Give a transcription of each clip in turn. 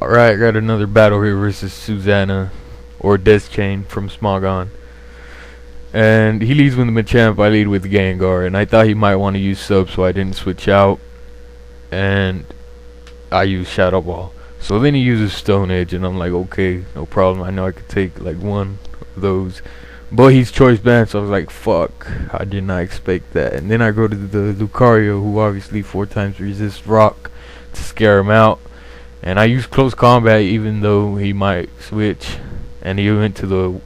Alright, I got another battle here versus Susanna, or Deschain from Smogon. And he leads with the Machamp, I lead with Gengar, and I thought he might want to use sub, so I didn't switch out. And I used Shadow Ball. So then he uses Stone Edge, and I'm like, okay, no problem. I know I could take like one of those. But he's choice banned, so I was like, fuck, I did not expect that. And then I go to the Lucario, who obviously 4 times resists Rock to scare him out. And I used close combat even though he might switch. And he went to the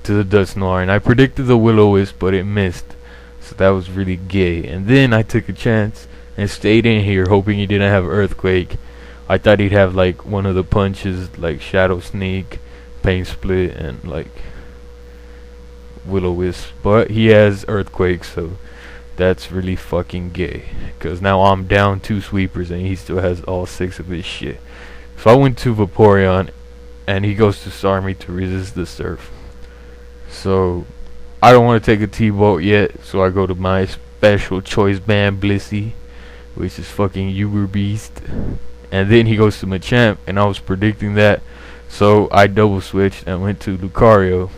Dusknoir, and I predicted the Will-O-Wisp, but it missed. So that was really gay. And then I took a chance and stayed in here hoping he didn't have Earthquake. I thought he'd have like one of the punches like Shadow Sneak, Pain Split, and like Will-O-Wisp. But he has Earthquake, so that's really fucking gay. Because now I'm down 2 sweepers and he still has all 6 of his shit. So I went to Vaporeon and he goes to Starmie to resist the Surf. So I don't want to take a T-Bolt yet, so I go to my special choice band Blissey, which is fucking Uber Beast. And then he goes to Machamp, and I was predicting that, so I double switched and went to Lucario.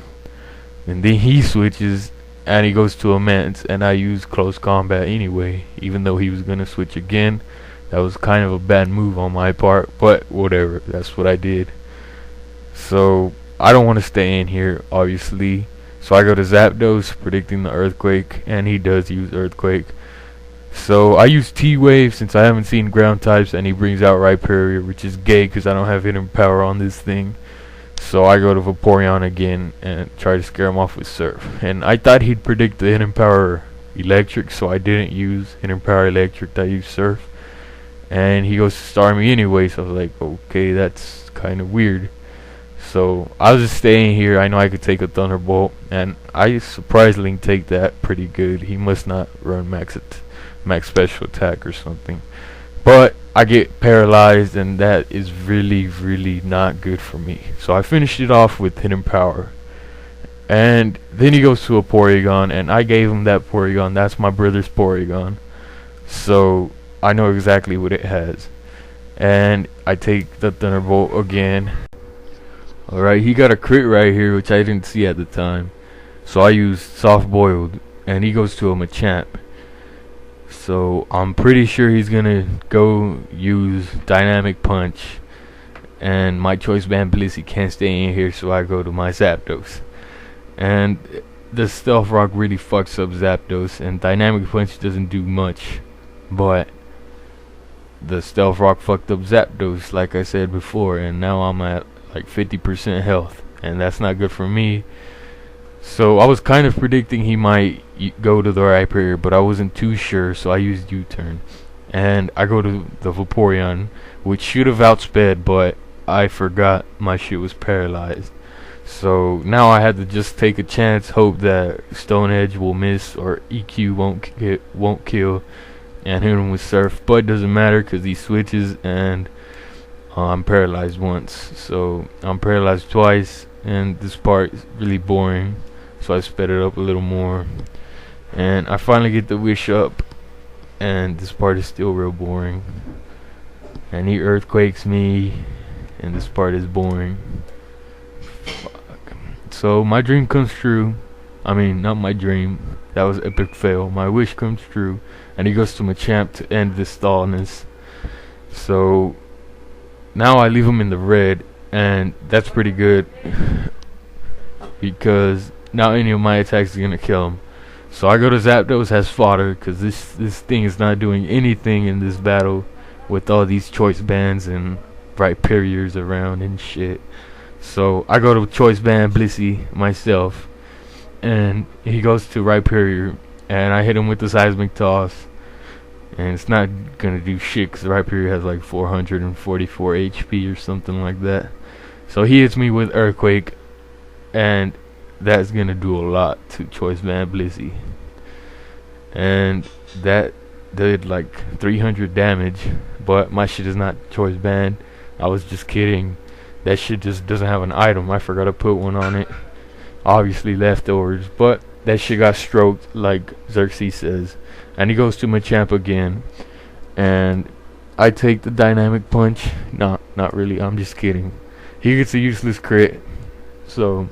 And then he switches and he goes to Immense, and I use close combat anyway, even though he was gonna switch again. That was kind of a bad move on my part, but whatever, that's what I did. So I don't want to stay in here, obviously. So I go to Zapdos, predicting the Earthquake, and he does use Earthquake. So I use T-Wave since I haven't seen ground types, and he brings out Rhyperior, which is gay because I don't have hidden power on this thing. So I go to Vaporeon again and try to scare him off with Surf. And I thought he'd predict the hidden power Electric, so I didn't use hidden power Electric, I used Surf. And he goes to Starmie anyway, so I was like, okay, that's kind of weird. So I was just staying here. I know I could take a Thunderbolt, and I surprisingly take that pretty good. He must not run max special attack or something. But I get paralyzed, and that is really not good for me. So I finished it off with hidden power. And then he goes to a Porygon, and I gave him that Porygon. That's my brother's Porygon. So I know exactly what it has. And I take the Thunderbolt again. Alright, he got a crit right here, which I didn't see at the time. So I used Soft Boiled, and he goes to a Machamp. So I'm pretty sure he's gonna go use Dynamic Punch. And my choice band Blissey can't stay in here, so I go to my Zapdos. And the Stealth Rock really fucks up Zapdos, and Dynamic Punch doesn't do much. But the Stealth Rock fucked up Zapdos, like I said before, and now I'm at like 50% health, and that's not good for me. So I was kind of predicting he might go to the Rhyperior, but I wasn't too sure, so I used U-turn. And I go to the Vaporeon, which should have outsped, but I forgot my shit was paralyzed. So now I had to just take a chance, hope that Stone Edge will miss or EQ won't kill, and hit him with Surf. But it doesn't matter because he switches, and I'm paralyzed once. So I'm paralyzed twice, and this part is really boring. So I sped it up a little more, and I finally get the wish up, and this part is still real boring. And he earthquakes me, and this part is boring. Fuck. So my dream comes true. I mean, not my dream. That was epic fail. My wish comes true, and he goes to Machamp to end this stallness. So now I leave him in the red, and that's pretty good because now any of my attacks is gonna kill him. So I go to Zapdos, has fodder, because this thing is not doing anything in this battle with all these choice bands and Rhyperiors around and shit. So I go to choice band Blissey myself, and he goes to Rhyperior, and I hit him with the Seismic Toss, and it's not gonna do shit because Rhyperior has like 444 HP or something like that. So he hits me with Earthquake, and that's gonna do a lot to choice band Blissey. And that did like 300 damage, but my shit is not choice band. I was just kidding. That shit just doesn't have an item. I forgot to put one on it. Obviously leftovers, but that shit got stroked like Xerxes says. And he goes to Machamp again, and I take the dynamic punch. Not really. I'm just kidding. He gets a useless crit. So,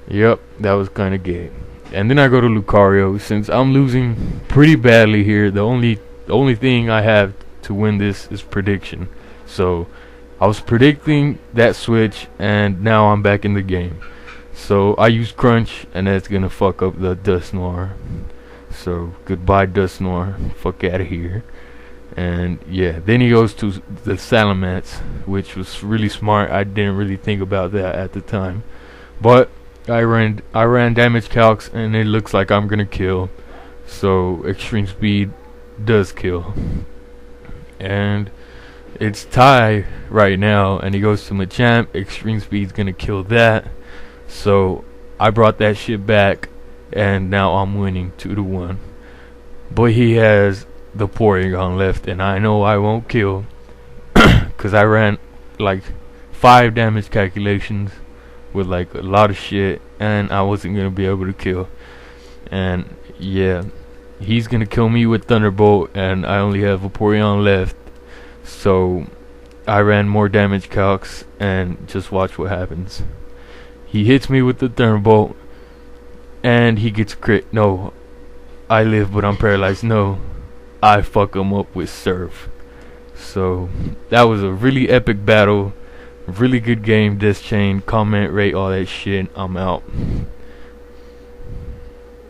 yep, that was kind of gay. And then I go to Lucario. Since I'm losing pretty badly here, the only thing I have to win this is prediction. So, I was predicting that switch, and now I'm back in the game. So, I use Crunch, and that's gonna fuck up the Dusknoir. So, goodbye Dusknoir. Fuck out of here. And yeah, then he goes to the Salamence, which was really smart. I didn't really think about that at the time, but I ran damage calcs, and it looks like I'm gonna kill. So extreme speed does kill, and it's tie right now. And he goes to Machamp. Extreme speed's gonna kill that. So I brought that shit back, and now I'm winning 2-1. But he has the Porygon left, and I know I won't kill because I ran like 5 damage calculations with like a lot of shit, and I wasn't gonna be able to kill. And yeah, he's gonna kill me with Thunderbolt, and I only have a Porygon left. So I ran more damage calcs, and just watch what happens. He hits me with the Thunderbolt, and he gets crit. No, I live, but I'm paralyzed. No, I fuck him up with Surf. So that was a really epic battle. Really good game. Deschain, comment, rate, all that shit. I'm out.